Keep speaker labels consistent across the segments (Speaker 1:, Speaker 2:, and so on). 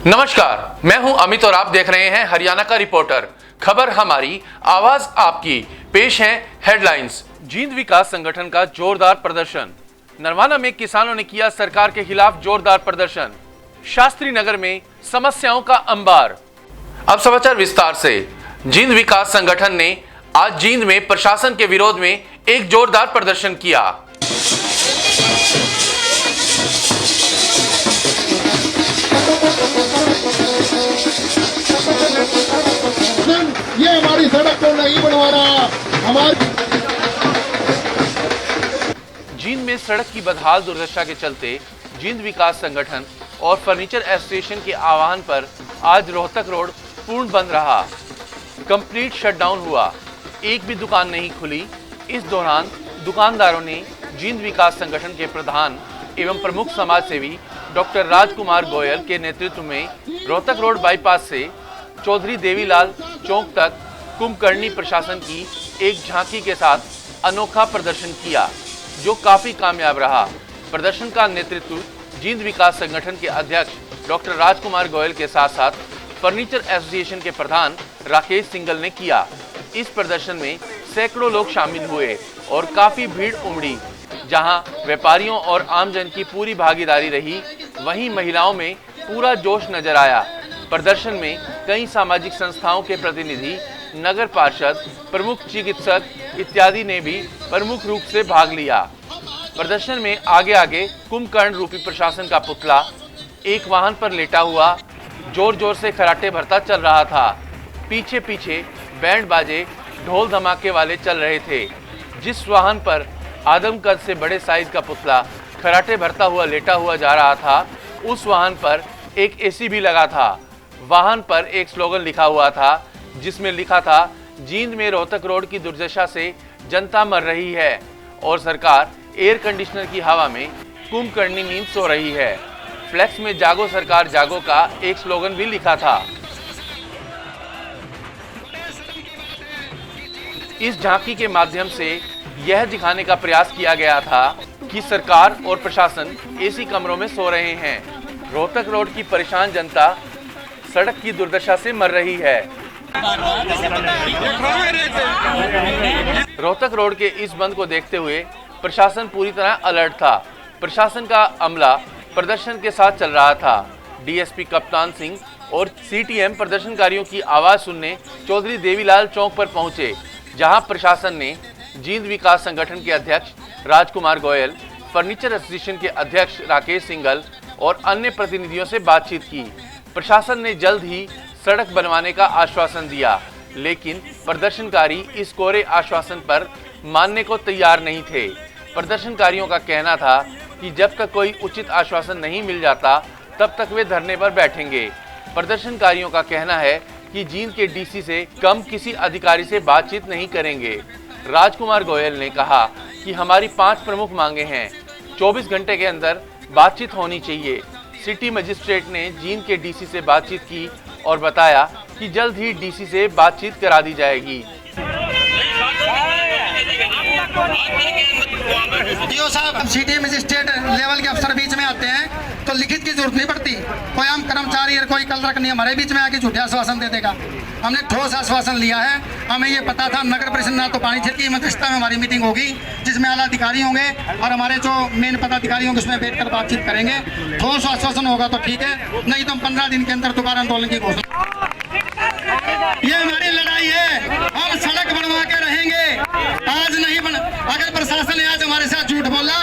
Speaker 1: नमस्कार, मैं हूं अमित और आप देख रहे हैं हरियाणा का रिपोर्टर। खबर हमारी, आवाज आपकी। पेश है हेडलाइंस। जींद विकास संगठन का जोरदार प्रदर्शन। नरवाना में किसानों ने किया सरकार के खिलाफ जोरदार प्रदर्शन। शास्त्री नगर में समस्याओं का अंबार। अब समाचार विस्तार से। जींद विकास संगठन ने आज जींद में प्रशासन के विरोध में एक जोरदार प्रदर्शन किया।
Speaker 2: ये हमारी सड़क को नहीं बनवा रहा। हमारी
Speaker 1: जींद में सड़क की बदहाल दुर्दशा के चलते जींद विकास संगठन और फर्नीचर एसोसिएशन के आह्वान पर आज रोहतक रोड पूर्ण बंद रहा। कंप्लीट शटडाउन हुआ, एक भी दुकान नहीं खुली। इस दौरान दुकानदारों ने जींद विकास संगठन के प्रधान एवं प्रमुख समाज सेवी डॉक्टर राजकुमार गोयल के नेतृत्व में रोहतक रोड बाईपास से चौधरी देवीलाल चौक तक कुंभकर्णी प्रशासन की एक झांकी के साथ अनोखा प्रदर्शन किया, जो काफी कामयाब रहा। प्रदर्शन का नेतृत्व जींद विकास संगठन के अध्यक्ष डॉक्टर राजकुमार गोयल के साथ साथ फर्नीचर एसोसिएशन के प्रधान राकेश सिंगल ने किया। इस प्रदर्शन में सैकड़ों लोग शामिल हुए और काफी भीड़ उमड़ी। जहां व्यापारियों और आमजन की पूरी भागीदारी रही, वहीं महिलाओं में पूरा जोश नजर आया। प्रदर्शन में कई सामाजिक संस्थाओं के प्रतिनिधि, नगर पार्षद, प्रमुख चिकित्सक इत्यादि ने भी प्रमुख रूप से भाग लिया। प्रदर्शन में आगे आगे कुंभकर्ण रूपी प्रशासन का पुतला एक वाहन पर लेटा हुआ जोर जोर से खराटे भरता चल रहा था। पीछे पीछे बैंड बाजे, ढोल धमाके वाले चल रहे थे। जिस वाहन पर आदमकद से बड़े साइज का पुतला खराटे भरता हुआ लेटा हुआ जा रहा था, उस वाहन पर एक एसी भी लगा था। वाहन पर एक स्लोगन लिखा हुआ था, जिसमें लिखा था, जींद में रोहतक रोड की दुर्दशा से जनता मर रही है और सरकार एयर कंडीशनर की हवा में कुंभकर्णी नींद सो रही है। फ्लैक्स में जागो सरकार जागो का एक स्लोगन भी लिखा था। इस झांकी के माध्यम से यह दिखाने का प्रयास किया गया था कि सरकार और प्रशासन एसी कमरों में सो रहे हैं। रोहतक रोड की परेशान जनता सड़क की दुर्दशा से मर रही है। रोहतक रोड के इस बंद को देखते हुए प्रशासन पूरी तरह अलर्ट था। प्रशासन का अमला प्रदर्शन के साथ चल रहा था। डीएसपी कप्तान सिंह और सीटीएम प्रदर्शनकारियों की आवाज सुनने चौधरी देवीलाल चौक पर पहुंचे, जहां प्रशासन ने जींद विकास संगठन के अध्यक्ष राजकुमार गोयल, फर्नीचर एसोसिएशन के अध्यक्ष राकेश सिंगल और अन्य प्रतिनिधियों से बातचीत की। प्रशासन ने जल्द ही सड़क बनवाने का आश्वासन दिया, लेकिन प्रदर्शनकारी इस कोरे आश्वासन पर मानने को तैयार नहीं थे। प्रदर्शनकारियों का कहना था कि जब तक कोई उचित आश्वासन नहीं मिल जाता, तब तक वे धरने पर बैठेंगे। प्रदर्शनकारियों का कहना है कि जींद के डीसी से कम किसी अधिकारी से बातचीत नहीं करेंगे। राजकुमार गोयल ने कहा कि हमारी 5 प्रमुख मांगे हैं। 24 घंटे के अंदर बातचीत होनी चाहिए। सिटी मजिस्ट्रेट ने जींद के डीसी से बातचीत की और बताया कि जल्द ही डीसी से बातचीत करा दी जाएगी।
Speaker 3: डीओ साहब, सिटी मजिस्ट्रेट लेवल के अफसर बीच में आते हैं तो लिखित की जरूरत नहीं पड़ती। कोई आम कर्मचारी और कोई कलरक नहीं हमारे बीच में आके झूठे आश्वासन दे देगा। हमने ठोस आश्वासन लिया है। हमें ये पता था नगर परिषद ना तो पानी छिड़की मध्यस्थता में हमारी मीटिंग होगी, जिसमें आला अधिकारी होंगे और हमारे जो मेन पदाधिकारी होंगे, उसमें बैठकर बातचीत करेंगे। ठोस आश्वासन होगा तो ठीक है, नहीं तो हम 15 दिन के अंदर दोबारा आंदोलन की घोषणा। ये हमारी लड़ाई है, हम सड़क बनवा के रहेंगे। आज नहीं अगर प्रशासन ने आज हमारे साथ झूठ बोला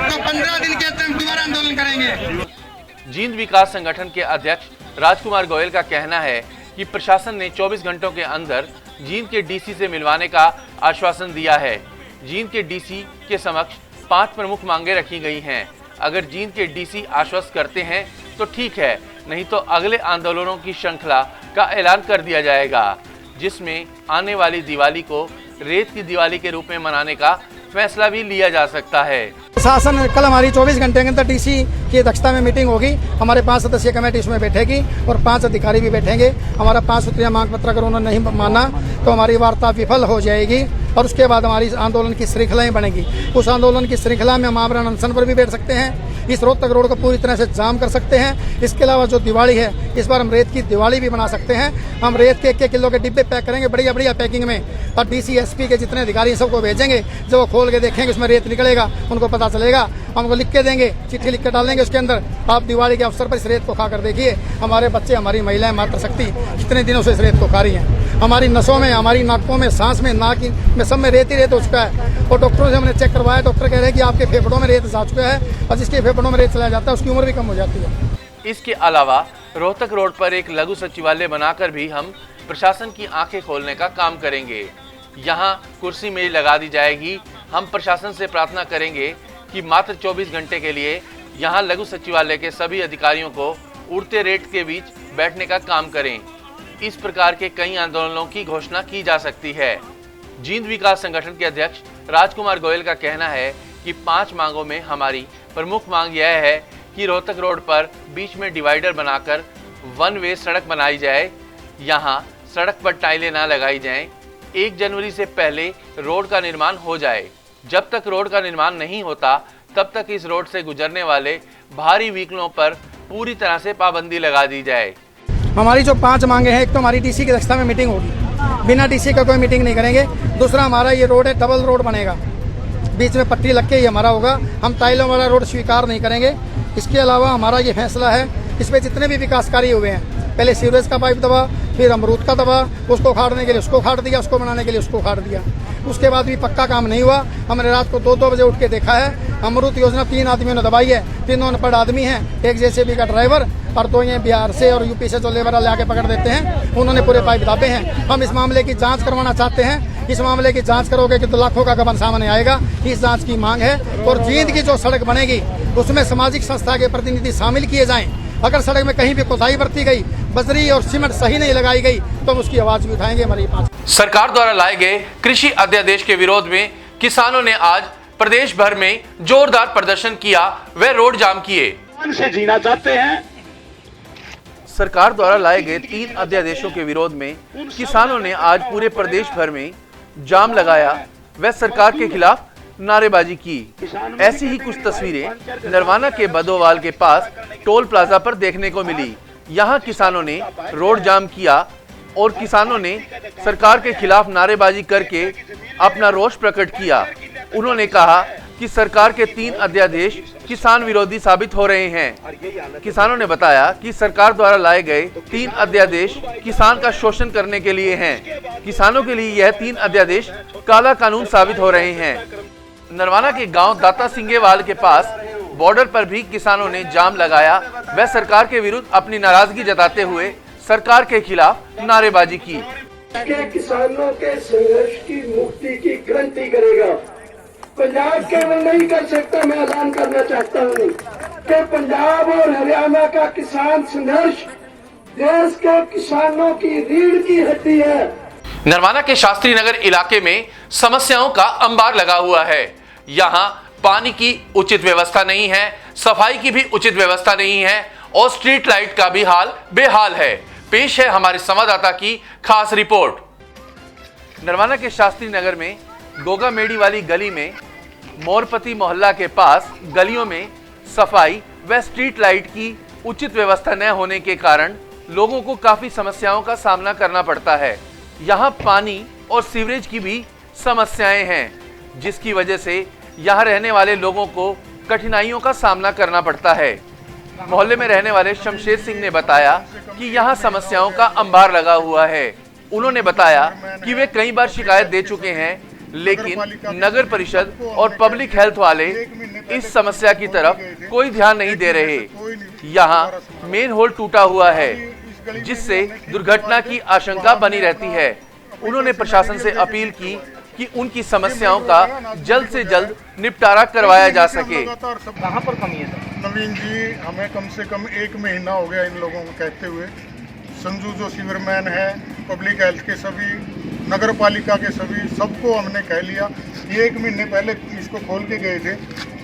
Speaker 3: तो 15 दिन के अंदर दोबारा आंदोलन करेंगे।
Speaker 1: जींद विकास संगठन के अध्यक्ष राजकुमार गोयल का कहना है कि प्रशासन ने 24 घंटों के अंदर जींद के डीसी से मिलवाने का आश्वासन दिया है। जींद के डीसी के समक्ष 5 प्रमुख मांगे रखी गई हैं। अगर जींद के डीसी आश्वस्त करते हैं तो ठीक है, नहीं तो अगले आंदोलनों की श्रृंखला का ऐलान कर दिया जाएगा, जिसमें आने वाली दिवाली को रेत की दिवाली के रूप में मनाने का फैसला भी लिया जा सकता है।
Speaker 3: प्रशासन कल हमारी 24 घंटे के अंदर डीसी की अध्यक्षता में मीटिंग होगी। हमारे 5 सदस्यीय कमेटी उसमें बैठेगी और 5 अधिकारी भी बैठेंगे। हमारा 5 सूत्रीय मांग पत्र अगर उन्होंने नहीं माना तो हमारी वार्ता विफल हो जाएगी और उसके बाद हमारी आंदोलन की श्रृंखलाएं बनेगी। उस आंदोलन की श्रृंखला में हम आमरण अनशन पर भी बैठ सकते हैं। इस रोहतक रोड को पूरी तरह से जाम कर सकते हैं। इसके अलावा जो दिवाली है, इस बार हम रेत की दिवाली भी बना सकते हैं। हम रेत के 1 किलो के डिब्बे पैक करेंगे बढ़िया बढ़िया पैकिंग में, और DC SP के जितने अधिकारी सबको भेजेंगे। जब वो खोल के देखेंगे उसमें रेत निकलेगा, उनको पता चलेगा, हमको लिख के देंगे, चिट्ठी लिख के डालेंगे उसके अंदर, आप दिवाली के अवसर पर इस रेत को खा कर देखिए। हमारे बच्चे, हमारी महिलाएं, मातृशक्ति कितने दिनों से इस रेत को खा रही हैं। हमारी नसों में, हमारी नाकों में, सांस में, नाक में, सब में रेत ही रेत हो चुका है। और डॉक्टरों से हमने चेक करवाया, डॉक्टर कह रहे हैं कि आपके फेफड़ों में रेत जा चुका है, और जिसके फेफड़ों में रेत चला जाता है उसकी उम्र भी कम हो जाती है।
Speaker 1: इसके अलावा रोहतक रोड पर एक लघु सचिवालय बनाकर भी हम प्रशासन की आंखें खोलने का काम करेंगे। यहाँ कुर्सी मेज लगा दी जाएगी। हम प्रशासन से प्रार्थना करेंगे कि मात्र 24 घंटे के लिए यहाँ लघु सचिवालय के सभी अधिकारियों को उड़ते रेत के बीच बैठने का काम करें। इस प्रकार के कई आंदोलनों की घोषणा की जा सकती है। जींद विकास संगठन के अध्यक्ष राजकुमार गोयल का कहना है कि 5 मांगों में हमारी प्रमुख मांग यह है कि रोहतक रोड पर बीच में डिवाइडर बनाकर 1 वे सड़क बनाई जाए। यहाँ सड़क पर टाइलें ना लगाई जाएं। 1 जनवरी से पहले रोड का निर्माण हो जाए। जब तक रोड का निर्माण नहीं होता तब तक इस रोड से गुजरने वाले भारी व्हीकलों पर पूरी तरह से पाबंदी लगा दी जाए।
Speaker 3: हमारी जो 5 मांगे हैं, एक तो हमारी DC की अध्यक्षता में मीटिंग होगी, बिना DC का कोई मीटिंग नहीं करेंगे। दूसरा, हमारा ये रोड है डबल रोड बनेगा, बीच में पट्टी लग के ये हमारा होगा। हम टाइलों वाला रोड स्वीकार नहीं करेंगे। इसके अलावा हमारा ये फैसला है, इसमें जितने भी विकास कार्य हुए हैं, पहले सीवरेज का पाइप दबा, फिर अमरूद का दबा, उसको उखाड़ने के लिए उसको उखाड़ दिया, उसको बनाने के लिए उसको उखाड़ दिया। उसके बाद भी पक्का काम नहीं हुआ। हमने रात को 2-2 बजे उठ के देखा है। अमरूद योजना 3 आदमियों ने दबाई है, 3 अनपढ़ आदमी हैं, एक JCB का ड्राइवर और 2 ये बिहार से और UP से जो लेबर ला के पकड़ देते हैं, उन्होंने पूरे पाइप दाबे हैं। हम इस मामले की जांच करवाना चाहते हैं। इस मामले की जांच करोगे कि तो लाखों का गबन सामने आएगा। इस जांच की मांग है। और जींद की जो सड़क बनेगी उसमें सामाजिक संस्था के प्रतिनिधि शामिल किए जाएं। अगर सड़क में कहीं भी कोताही बरती गई, बजरी और सीमेंट सही नहीं लगाई गई, तो हम उसकी आवाज भी उठाएंगे। हमारी 5
Speaker 1: सरकार द्वारा लाए गए कृषि अध्यादेश के विरोध में किसानों ने आज प्रदेश भर में जोरदार प्रदर्शन किया व रोड जाम किए।
Speaker 4: से जीना चाहते हैं।
Speaker 1: सरकार द्वारा लाए गए 3 अध्यादेशों के विरोध में किसानों ने आज पूरे प्रदेश भर में जाम लगाया व सरकार के खिलाफ नारेबाजी की। ऐसी ही कुछ तस्वीरें नरवाना के बदोवाल के पास टोल प्लाजा पर देखने को मिली। यहाँ किसानों ने रोड जाम किया और किसानों ने सरकार के खिलाफ नारेबाजी करके अपना रोष प्रकट किया। उन्होंने कहा कि सरकार के 3 अध्यादेश किसान विरोधी साबित हो रहे हैं। किसानों ने बताया कि सरकार द्वारा लाए गए 3 अध्यादेश किसान का शोषण करने के लिए हैं। किसानों के लिए यह 3 अध्यादेश काला कानून साबित हो रहे हैं। नरवाना के गांव दाता सिंगेवाल के पास बॉर्डर पर भी किसानों ने जाम लगाया व सरकार के विरुद्ध अपनी नाराजगी जताते हुए सरकार के खिलाफ नारेबाजी की।
Speaker 5: के किसानों के संघर्ष की मुक्ति की क्रांति करेगा। पंजाब केवल नहीं कर सकता, मैं ऐलान करना चाहता हूँ कि पंजाब और हरियाणा का किसान संघर्ष देश के किसानों की रीढ़ की हड्डी है।
Speaker 1: नरवाना के शास्त्री नगर इलाके में समस्याओं का अंबार लगा हुआ है। यहाँ पानी की उचित व्यवस्था नहीं है, सफाई की भी उचित व्यवस्था नहीं है और स्ट्रीट लाइट का भी हाल बेहाल है। पेश है हमारे संवाददाता की खास रिपोर्ट। नरवाना के शास्त्री नगर में गोगा मेड़ी वाली गली में मोरपति मोहल्ला के पास गलियों में सफाई व स्ट्रीट लाइट की उचित व्यवस्था न होने के कारण लोगों को काफी समस्याओं का सामना करना पड़ता है। यहाँ पानी और सीवरेज की भी समस्याएं हैं, जिसकी वजह से यहाँ रहने वाले लोगों को कठिनाइयों का सामना करना पड़ता है। मोहल्ले में रहने वाले शमशेर सिंह ने बताया कि यहाँ समस्याओं का अंबार लगा हुआ है। उन्होंने बताया कि वे कई बार शिकायत दे चुके हैं, लेकिन नगर परिषद और पब्लिक हेल्थ वाले इस समस्या की तरफ कोई ध्यान नहीं दे रहे। यहाँ मेन होल टूटा हुआ है, जिससे दुर्घटना की आशंका बनी रहती है। उन्होंने प्रशासन से अपील की कि उनकी समस्याओं का जल्द से जल्द निपटारा करवाया जा सके।
Speaker 6: कहाँ पर कमी है सर? नवीन जी, हमें कम से कम 1 महीना हो गया इन लोगों को कहते हुए। संजू जो सीवरमैन है, पब्लिक हेल्थ के सभी, नगर पालिका के सभी, सबको हमने कह लिया। ये 1 महीने पहले इसको खोल के गए थे,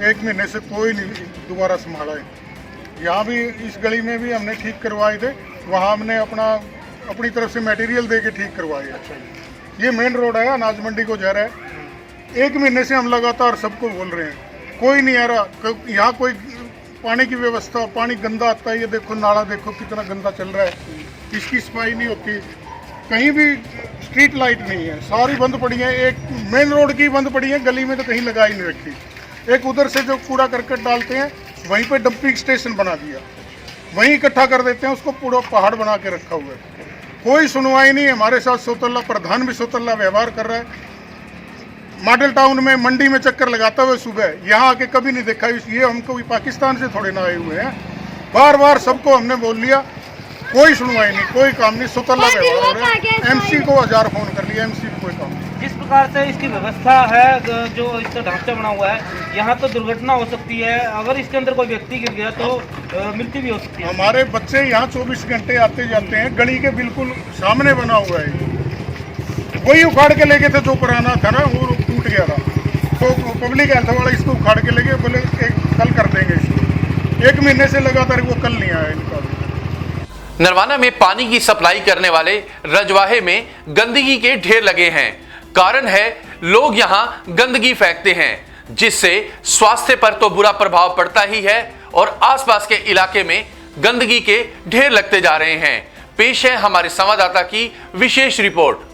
Speaker 6: 1 महीने से कोई नहीं दोबारा संभाला है। यहाँ भी इस गली में भी हमने ठीक करवाए थे, वहाँ हमने अपनी तरफ से मटेरियल दे के ठीक करवाए। अच्छा, ये मेन रोड है, अनाज मंडी को जा रहा है। 1 महीने से हम लगातार सबको बोल रहे हैं, कोई नहीं आ रहा। यहाँ कोई पानी की व्यवस्था, पानी गंदा आता है, ये देखो नाला देखो कितना गंदा चल रहा है, इसकी सफाई नहीं होती। कहीं भी स्ट्रीट लाइट नहीं है, सारी बंद पड़ी है। एक मेन रोड की बंद पड़ी है, गली में तो कहीं लगा ही नहीं रखी। एक उधर से जो कूड़ा करकट डालते हैं वहीं पे डंपिंग स्टेशन बना दिया, वहीं इकट्ठा कर देते हैं, उसको पूरा पहाड़ बना के रखा हुआ है। कोई सुनवाई नहीं है। हमारे साथ सोतल्ला प्रधान भी सोतल्ला व्यवहार कर रहा है। मॉडल टाउन में मंडी में चक्कर लगाता हुआ सुबह, यहाँ आके कभी नहीं देखा। ये हमको पाकिस्तान से थोड़े ना आए हुए हैं। बार बार सबको हमने बोल लिया, कोई सुनवाई नहीं, कोई काम नहीं, सुतल्ला व्यवहार हो रहा है। एमसी को 1000 फोन कर लिया, एमसी को कोई काम नहीं।
Speaker 7: जिस प्रकार से इसकी व्यवस्था है, जो इसका ढांचा बना हुआ है, यहाँ तो दुर्घटना हो सकती है। अगर इसके अंदर कोई व्यक्ति गिर गया तो मृत्यु भी हो सकती है।
Speaker 6: हमारे बच्चे यहाँ 24 घंटे आते जाते हैं, गली के बिल्कुल सामने बना हुआ है। वही उखाड़ के लेके थे, जो पुराना था ना वो टूट गया था, तो पब्लिक हेल्थ वाला इसको उखाड़ के लेके बोले कल कर देंगे इसको। 1 महीने से लगातार वो कल नहीं आया इनका।
Speaker 1: नरवाना में पानी की सप्लाई करने वाले रजवाहे में गंदगी के ढेर लगे हैं। कारण है लोग यहां गंदगी फेंकते हैं, जिससे स्वास्थ्य पर तो बुरा प्रभाव पड़ता ही है और आसपास के इलाके में गंदगी के ढेर लगते जा रहे हैं। पेश है हमारे संवाददाता की विशेष रिपोर्ट।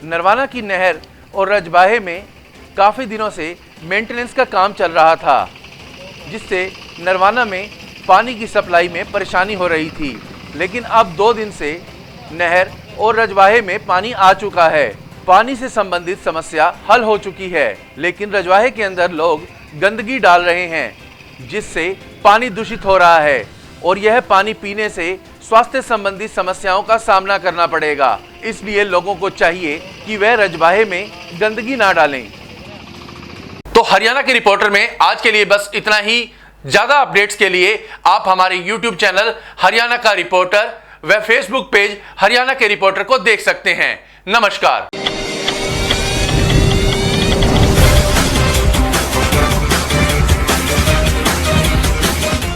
Speaker 1: नरवाना की नहर और रजवाहे में काफी दिनों से मेंटेनेंस का काम चल रहा था, जिससे नरवाना में पानी की सप्लाई में परेशानी हो रही थी। लेकिन अब 2 दिन से नहर और रजवाहे में पानी आ चुका है। पानी से संबंधित समस्या हल हो चुकी है, लेकिन रजवाहे के अंदर लोग गंदगी डाल रहे हैं, जिससे पानी दूषित हो रहा है और यह पानी पीने से स्वास्थ्य संबंधी समस्याओं का सामना करना पड़ेगा। इसलिए लोगों को चाहिए कि वह रजवाहे में गंदगी ना डालें। तो हरियाणा के रिपोर्टर में आज के लिए बस इतना ही। ज्यादा अपडेट्स के लिए आप हमारे YouTube चैनल हरियाणा का रिपोर्टर व Facebook पेज हरियाणा के रिपोर्टर को देख सकते हैं। नमस्कार।